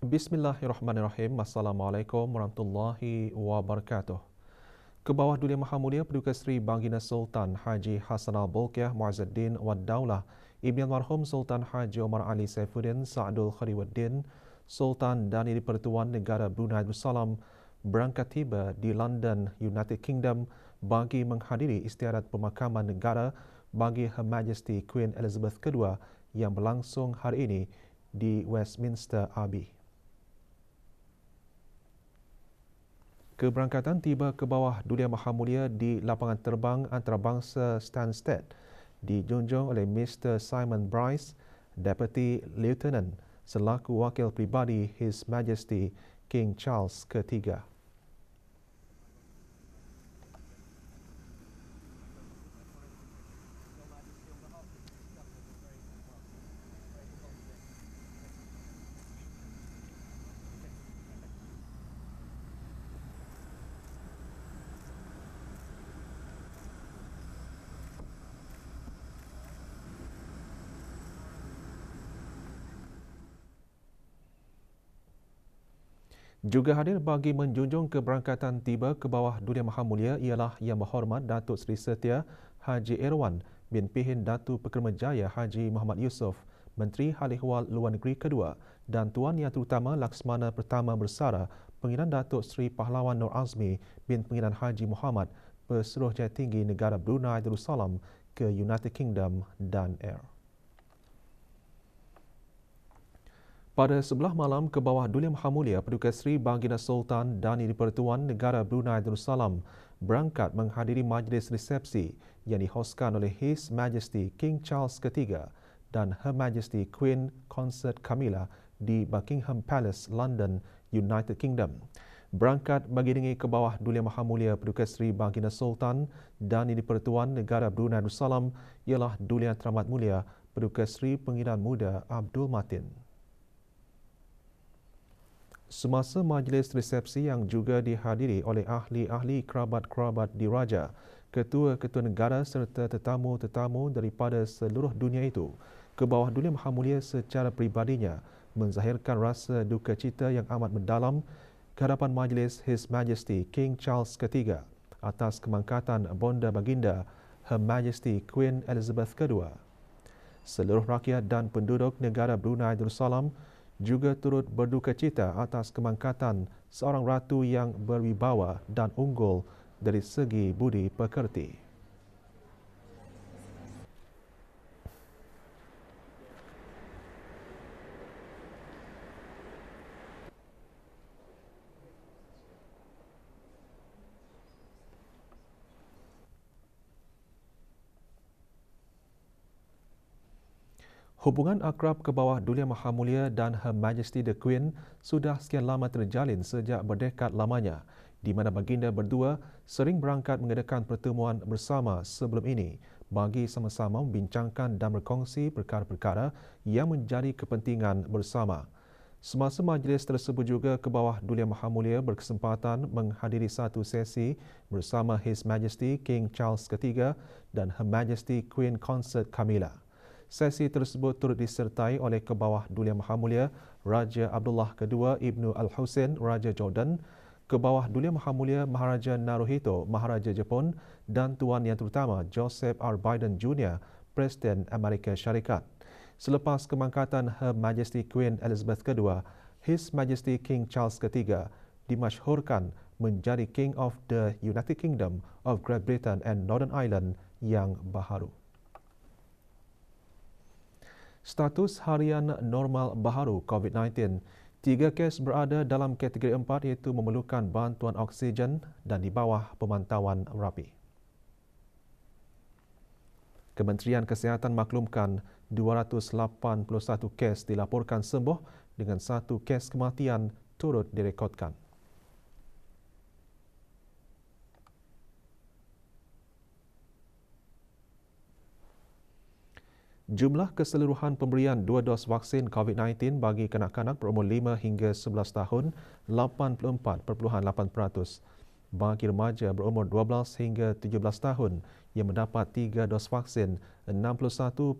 Bismillahirrahmanirrahim. Assalamualaikum warahmatullahi wabarakatuh. Kebawah Dulia Maha Mulia Paduka Seri Baginda Sultan Haji Hassan Al-Bolkiah Muazzuddin Wad Daulah Ibni Almarhum Sultan Haji Omar Ali Saifuddin Sa'adul Khariwuddin Sultan dan Di-Pertuan Negara Brunei Darussalam berangkat tiba di London, United Kingdom bagi menghadiri istiadat pemakaman negara bagi Her Majesty Queen Elizabeth II yang berlangsung hari ini di Westminster Abbey. Keberangkatan tiba ke bawah Dulia Maha Mulia di lapangan terbang antarabangsa Stansted dijunjung oleh Mr. Simon Bryce, Deputy Lieutenant selaku wakil pribadi His Majesty King Charles III. Juga hadir bagi menjunjung keberangkatan tiba ke bawah Dulia Maha Mulia ialah Yang Berhormat Datuk Seri Setia Haji Irwan bin Pihin Datu Pekermajaya Haji Muhammad Yusof, Menteri Hal Ehwal Luar Negeri kedua dan Tuan Yang Terutama Laksmana Pertama Bersara Pengiran Datuk Seri Pahlawan Nur Azmi bin Pengiran Haji Muhammad, Pesuruhjaya Tinggi Negara Brunei Darussalam ke United Kingdom dan Air. Pada sebelah malam ke bawah Dulia Maha Mulia Paduka Seri Baginda Sultan dan Di-Pertuan Negara Brunei Darussalam berangkat menghadiri majlis resepsi yang dihoskan oleh His Majesty King Charles III dan Her Majesty Queen Consort Camilla di Buckingham Palace, London, United Kingdom. Berangkat mengiringi ke bawah Dulia Maha Mulia Paduka Seri Baginda Sultan dan Di-Pertuan Negara Brunei Darussalam ialah Dulia Teramat Mulia Paduka Seri Pengiran Muda Abdul Matin. Semasa majlis resepsi yang juga dihadiri oleh ahli-ahli kerabat-kerabat diraja, ketua-ketua negara serta tetamu-tetamu daripada seluruh dunia itu, ke bawah Dulia Maha Mulia secara peribadinya menzahirkan rasa duka cita yang amat mendalam ke hadapan majlis His Majesty King Charles III atas kemangkatan Bonda Baginda Her Majesty Queen Elizabeth II. Seluruh rakyat dan penduduk negara Brunei Darussalam juga turut berduka cita atas kemangkatan seorang ratu yang berwibawa dan unggul dari segi budi pekerti. Hubungan akrab ke bawah Dulia Maha Mulia dan Her Majesty the Queen sudah sekian lama terjalin sejak berdekad lamanya, di mana baginda berdua sering berangkat mengadakan pertemuan bersama sebelum ini bagi sama-sama membincangkan dan berkongsi perkara-perkara yang menjadi kepentingan bersama. Semasa majlis tersebut juga ke bawah Dulia Maha Mulia berkesempatan menghadiri satu sesi bersama His Majesty King Charles III dan Her Majesty Queen Consort Camilla. Sesi tersebut turut disertai oleh ke bawah Dulia Maha Mulia Raja Abdullah II Ibnu Al-Husain Raja Jordan, ke bawah Dulia Maha Mulia Maharaja Naruhito Maharaja Jepun dan Tuan Yang Terutama Joseph R. Biden Jr. Presiden Amerika Syarikat. Selepas kemangkatan Her Majesty Queen Elizabeth II, His Majesty King Charles III dimasyhurkan menjadi King of the United Kingdom of Great Britain and Northern Ireland yang baharu. Status harian normal baharu COVID-19, 3 kes berada dalam kategori 4 iaitu memerlukan bantuan oksigen dan di bawah pemantauan rapi. Kementerian Kesihatan maklumkan 281 kes dilaporkan sembuh dengan 1 kes kematian turut direkodkan. Jumlah keseluruhan pemberian 2 dos vaksin COVID-19 bagi kanak-kanak berumur 5 hingga 11 tahun 84.8%. Bagi remaja berumur 12 hingga 17 tahun yang mendapat 3 dos vaksin 61.3%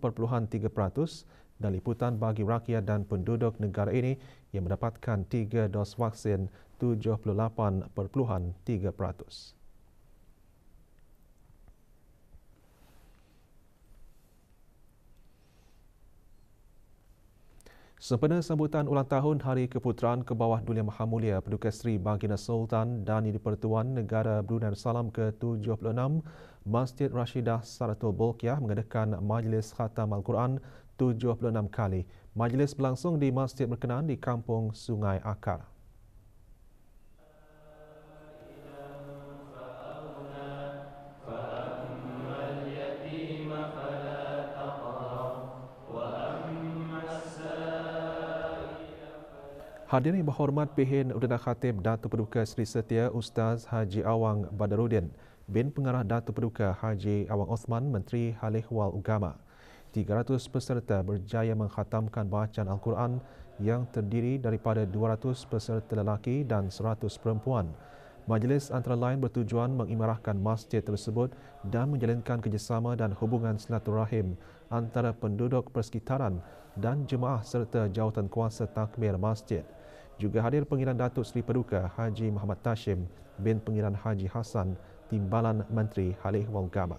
dan liputan bagi rakyat dan penduduk negara ini yang mendapatkan 3 dos vaksin 78.3%. Sempena sambutan ulang tahun Hari Keputeraan ke bawah Dulia Maha Mulia Paduka Seri Baginda Sultan dan Yang di-Pertuan Negara Brunei Darussalam ke-76, Masjid Rashidah Saratul Bolkiah mengadakan Majlis Khatam Al-Quran 76 kali. Majlis berlangsung di masjid berkenaan di Kampung Sungai Akar. Hadirin berhormat Pihin Udana Khatib Datuk Paduka Seri Setia Ustaz Haji Awang Badarudin bin Pengarah Datuk Paduka Haji Awang Osman Menteri Hal Ehwal Agama. 300 peserta berjaya mengkhatamkan bacaan Al-Quran yang terdiri daripada 200 peserta lelaki dan 100 perempuan. Majlis antara lain bertujuan mengimarahkan masjid tersebut dan menjalinkan kerjasama dan hubungan silaturahim antara penduduk persekitaran dan jemaah serta jawatan kuasa takmir masjid. Juga hadir Pengiran Datuk Seri Paduka Haji Muhammad Tashim bin Pengiran Haji Hassan, Timbalan Menteri Hal Ehwal Agama.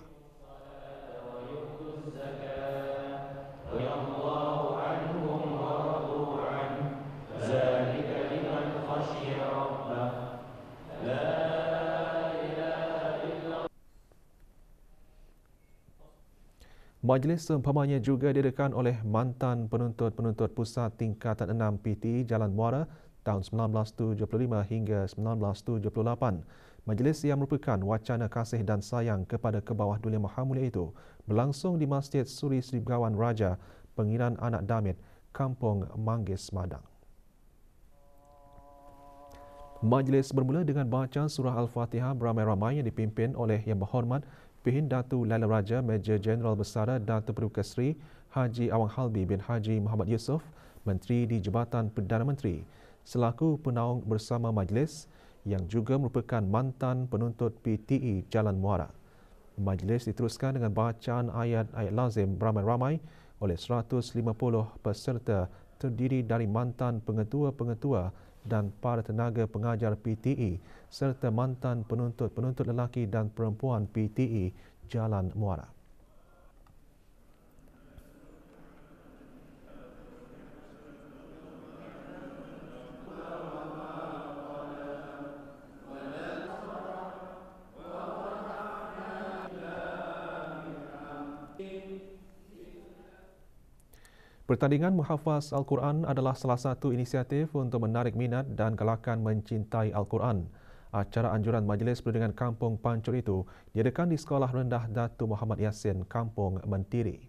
Majlis seumpamanya juga diadakan oleh mantan penuntut-penuntut pusat tingkatan 6 PTE Jalan Muara tahun 1975 hingga 1978. Majlis yang merupakan wacana kasih dan sayang kepada Kebawah Dulia Maha Mulia itu berlangsung di Masjid Suri Sri Begawan Raja, Pengiran Anak Damit, Kampung Manggis, Madang. Majlis bermula dengan bacaan surah Al-Fatihah beramai-ramai yang dipimpin oleh Yang Berhormat Pihin Datu Laila Raja Major Jeneral Besara Datuk Paduka Seri Haji Awang Halbi bin Haji Muhammad Yusof, Menteri di Jabatan Perdana Menteri, selaku penaung bersama majlis yang juga merupakan mantan penuntut PTE Jalan Muara. Majlis diteruskan dengan bacaan ayat-ayat lazim beramai-ramai oleh 150 peserta terdiri dari mantan pengetua-pengetua dan para tenaga pengajar PTE serta mantan penuntut-penuntut lelaki dan perempuan PTE Jalan Muara. Pertandingan menghafaz Al-Quran adalah salah satu inisiatif untuk menarik minat dan galakan mencintai Al-Quran. Acara anjuran Majlis Perundingan Kampung Pancur itu diadakan di Sekolah Rendah Datuk Muhammad Yassin, Kampung Mentiri.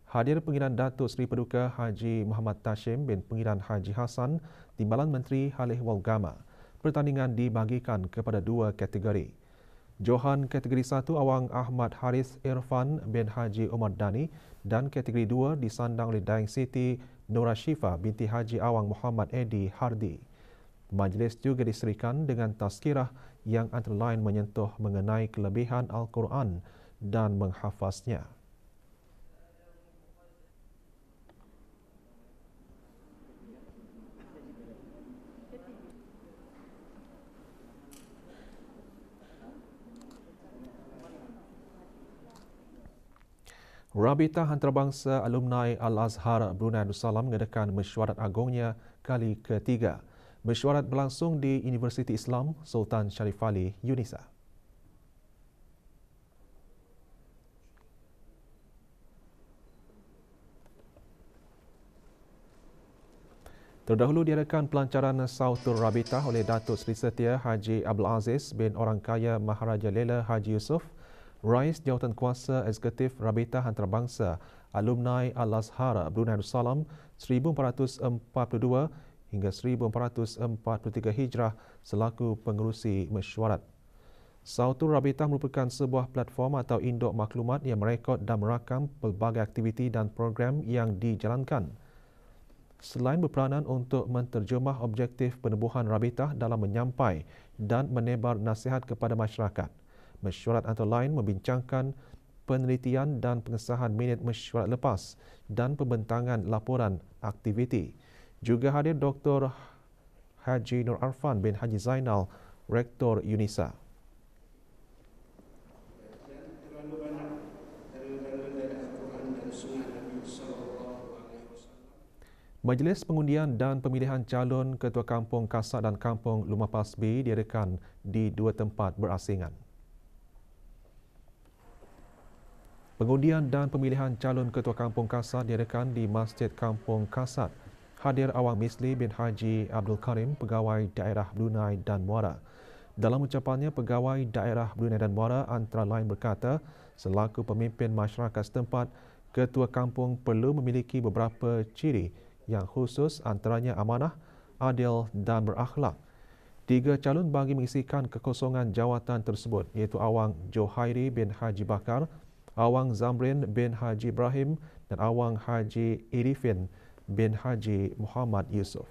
Hadir Pengiran Datuk Seri Paduka Haji Muhammad Tashim bin Pengiran Haji Hassan, Timbalan Menteri Hal Ehwal Agama. Pertandingan dibagikan kepada 2 kategori. Johan kategori 1 Awang Ahmad Haris Irfan bin Haji Umar Dani dan kategori 2 disandang oleh Daeng Siti Nora Shifa binti Haji Awang Muhammad Edi Hardi. Majlis juga diserikan dengan tazkirah yang antara lain menyentuh mengenai kelebihan Al-Quran dan menghafaznya. Rabitah Antarabangsa Alumni Al-Azhar Brunei Darussalam mengadakan mesyuarat agungnya kali ketiga. Mesyuarat berlangsung di Universiti Islam Sultan Sharif Ali, Unisa. Terdahulu diadakan pelancaran Sautul Rabitah oleh Datuk Seri Setia Haji Abdul Aziz bin Orang Kaya Maharaja Lela Haji Yusof, Rais Jawatan Kuasa Eksekutif Rabitah Antarabangsa Alumni Al-Azhar Brunei Darussalam 1442 hingga 1443 Hijrah selaku pengerusi mesyuarat. Sautul Rabitah merupakan sebuah platform atau induk maklumat yang merekod dan merakam pelbagai aktiviti dan program yang dijalankan. Selain berperanan untuk menterjemah objektif penubuhan Rabitah dalam menyampai dan menebar nasihat kepada masyarakat, mesyuarat antara lain membincangkan penelitian dan pengesahan minit mesyuarat lepas dan pembentangan laporan aktiviti. Juga hadir Dr. Haji Nur Arfan bin Haji Zainal, Rektor UNISA. Majlis pengundian dan pemilihan calon Ketua Kampung Kasat dan Kampung Lumapas B diadakan di dua tempat berasingan. Pengundian dan pemilihan calon Ketua Kampung Kasat diadakan di Masjid Kampung Kasat. Hadir Awang Misli bin Haji Abdul Karim, Pegawai Daerah Brunei dan Muara. Dalam ucapannya, Pegawai Daerah Brunei dan Muara antara lain berkata, selaku pemimpin masyarakat setempat, Ketua Kampung perlu memiliki beberapa ciri yang khusus, antaranya amanah, adil dan berakhlak. 3 calon bagi mengisikan kekosongan jawatan tersebut iaitu Awang Johairi bin Haji Bakar, Awang Zamrin bin Haji Ibrahim dan Awang Haji Irifin bin Haji Muhammad Yusof.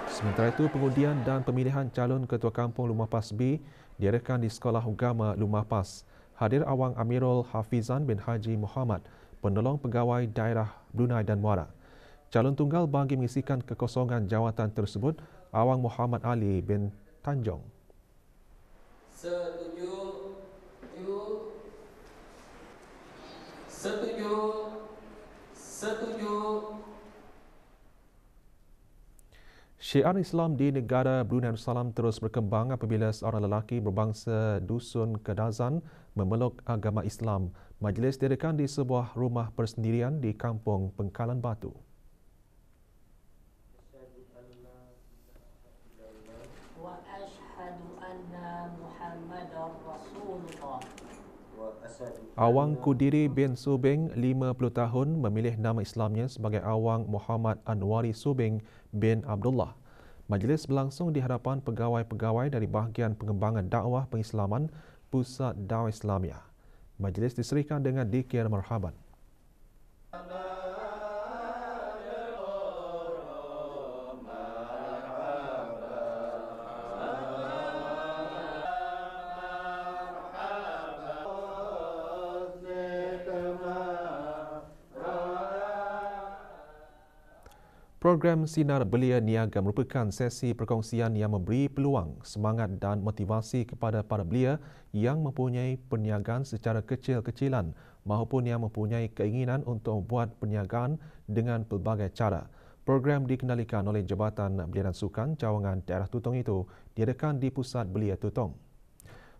Sementara itu, pengundian dan pemilihan calon Ketua Kampung Lumapas B diadakan di Sekolah Agama Lumapas. Hadir Awang Amirul Hafizan bin Haji Muhammad, penolong pegawai daerah Brunei dan Muara. Calon tunggal bagi mengisikan kekosongan jawatan tersebut, Awang Muhammad Ali bin Tanjong. Setuju. Setuju. Setuju. Syiar Islam di negara Brunei Darussalam terus berkembang apabila seorang lelaki berbangsa Dusun Kedazan memeluk agama Islam. Majlis diadakan di sebuah rumah persendirian di Kampung Pengkalan Batu. Wa asyhadu anna Muhammadar Rasulullah. Awang Kudiri bin Subing, 50 tahun, memilih nama Islamnya sebagai Awang Muhammad Anwari Subing bin Abdullah. Majlis berlangsung di hadapan pegawai-pegawai dari bahagian pengembangan dakwah pengislaman Pusat Dakwah Islamiah. Majlis diserikan dengan dikir marhaban. Program Sinar Belia Niaga merupakan sesi perkongsian yang memberi peluang, semangat dan motivasi kepada para belia yang mempunyai perniagaan secara kecil-kecilan maupun yang mempunyai keinginan untuk membuat perniagaan dengan pelbagai cara. Program dikendalikan oleh Jabatan Belia dan Sukan Cawangan Daerah Tutong itu diadakan di Pusat Belia Tutong.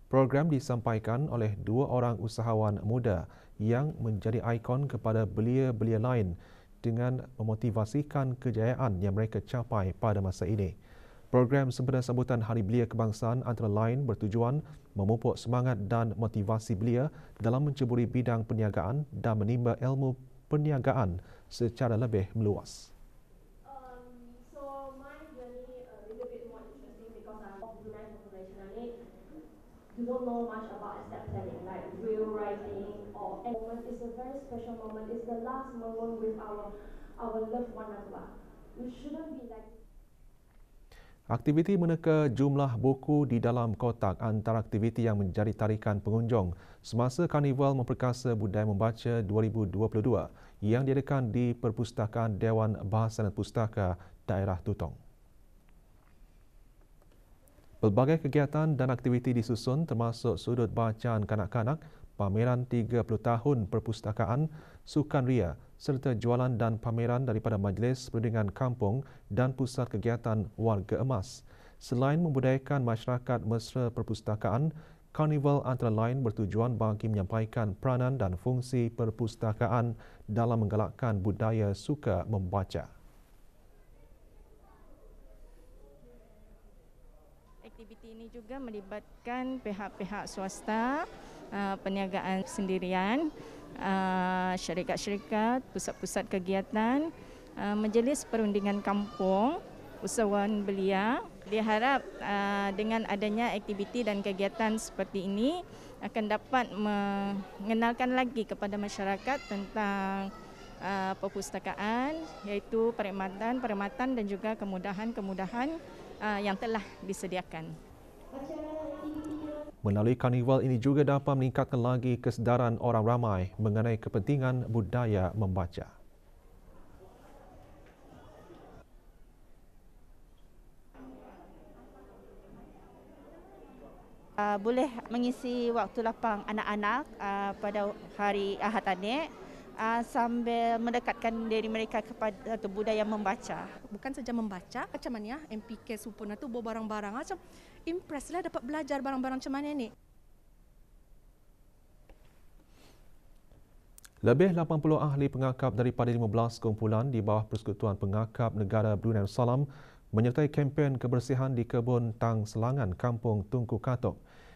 Program disampaikan oleh 2 orang usahawan muda yang menjadi ikon kepada belia-belia lain dengan memotivasikan kejayaan yang mereka capai pada masa ini. Program sempena sambutan Hari Belia Kebangsaan antara lain bertujuan memupuk semangat dan motivasi belia dalam menceburi bidang perniagaan dan menimba ilmu perniagaan secara lebih meluas. So my journey a little bit more interesting because I'm of Brunei population. I mean, you don't know much about estate planning, like will writing or any moment. It's a very special moment. It's the last moment with our loved one as well. We shouldn't be like. Aktiviti meneka jumlah buku di dalam kotak antara aktiviti yang menjadi tarikan pengunjung semasa Karnival Memperkasa Budaya Membaca 2022 yang diadakan di Perpustakaan Dewan Bahasa dan Pustaka Daerah Tutong. Pelbagai kegiatan dan aktiviti disusun termasuk sudut bacaan kanak-kanak, pameran 30 tahun perpustakaan, sukan ria serta jualan dan pameran daripada Majlis Perundingan Kampung dan Pusat Kegiatan Warga Emas. Selain membudayakan masyarakat mesra perpustakaan, Karnival antara lain bertujuan bagi menyampaikan peranan dan fungsi perpustakaan dalam menggalakkan budaya suka membaca. Aktiviti ini juga melibatkan pihak-pihak swasta, perniagaan sendirian, syarikat-syarikat, pusat-pusat kegiatan, Majlis Perundingan Kampung, usahawan belia. Diharap dengan adanya aktiviti dan kegiatan seperti ini akan dapat mengenalkan lagi kepada masyarakat tentang perpustakaan, iaitu perkhidmatan dan juga kemudahan-kemudahan yang telah disediakan. Acara aktiviti Melalui karnival ini juga dapat meningkatkan lagi kesedaran orang ramai mengenai kepentingan budaya membaca. Boleh mengisi waktu lapang anak-anak pada hari Ahad ini sambil mendekatkan diri mereka kepada budaya membaca. Bukan saja membaca, macam mana ya, MPK Supuna tu bawa barang-barang, macam impress lah dapat belajar barang-barang macam mana ni. Lebih 80 ahli pengakap daripada 15 kumpulan di bawah Persekutuan Pengakap Negara Brunei Darussalam menyertai kempen kebersihan di kebun Tang Selangan, Kampung Tunku Katok.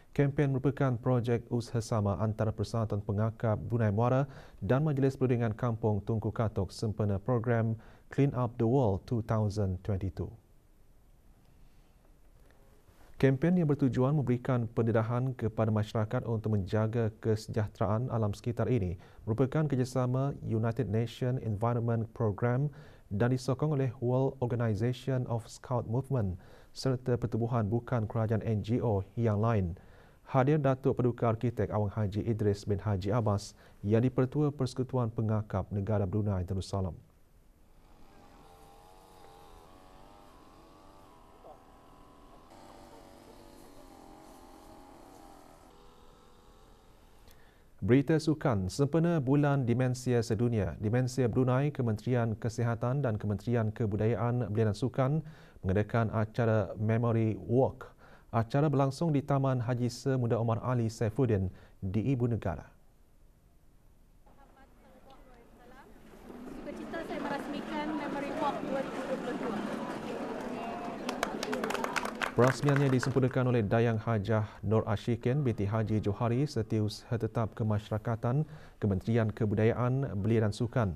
Kempen merupakan projek usaha antara Persatuan Pengakap Brunei Muara dan Majlis Perundingan Kampung Tunku Katok sempena program Clean Up the World 2022. Kempen yang bertujuan memberikan pendedahan kepada masyarakat untuk menjaga kesejahteraan alam sekitar ini merupakan kerjasama United Nations Environment Program dan disokong oleh World Organisation of Scout Movement serta pertubuhan bukan kerajaan NGO yang lain. Hadir Datuk Paduka Arkitek Awang Haji Idris bin Haji Abbas yang di-Pertua Persekutuan Pengakap Negara Brunei Darussalam. Berita sukan sempena Bulan Demensia Sedunia, Demensia Brunei, Kementerian Kesihatan dan Kementerian Kebudayaan Belia dan Sukan mengadakan acara Memory Walk. Acara berlangsung di Taman Haji Semuda Omar Ali Saifuddin di Ibu Negara. Sukacita saya merasmikan Memory Walk 2022. Perasmiannya disempurnakan oleh Dayang Hajah Nur Ashikin binti Haji Johari Setiausaha Tetap Kemasyarakatan Kementerian Kebudayaan Belia dan Sukan.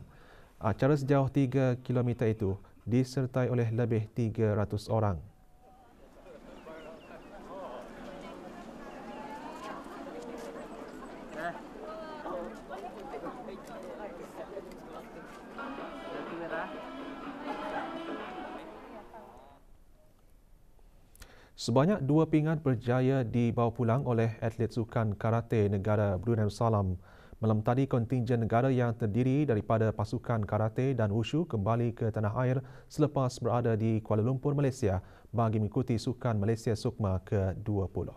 Acara sejauh 3 km itu disertai oleh lebih 300 orang. Sebanyak 2 pingat berjaya dibawa pulang oleh atlet sukan karate negara Brunei Darussalam. Malam tadi, kontingen negara yang terdiri daripada pasukan karate dan wushu kembali ke tanah air selepas berada di Kuala Lumpur, Malaysia bagi mengikuti Sukan Malaysia Sukma ke-20.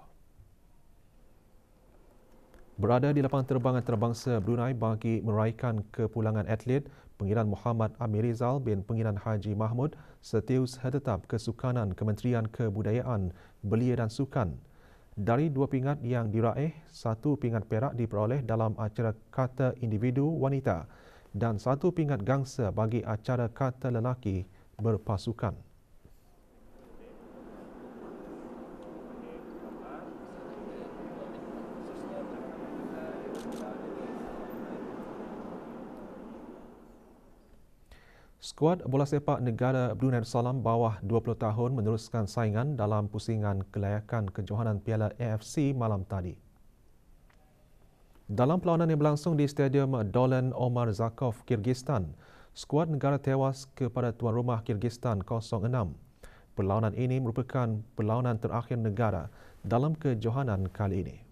Berada di lapangan terbang antarabangsa Brunei bagi meraihkan kepulangan atlet, Pengiran Muhammad Amir Rizal bin Pengiran Haji Mahmud Setiausaha Tetap Kesukanan Kementerian Kebudayaan Belia dan Sukan. Dari 2 pingat yang diraih, 1 pingat perak diperoleh dalam acara kata individu wanita dan 1 pingat gangsa bagi acara kata lelaki berpasukan. Skuad bola sepak negara Brunei Darussalam bawah 20 tahun meneruskan saingan dalam pusingan kelayakan kejohanan Piala AFC malam tadi. Dalam perlawanan yang berlangsung di Stadium Dolan Omar Zakov, Kyrgyzstan, skuad negara tewas kepada tuan rumah Kyrgyzstan 0-6. Perlawanan ini merupakan perlawanan terakhir negara dalam kejohanan kali ini.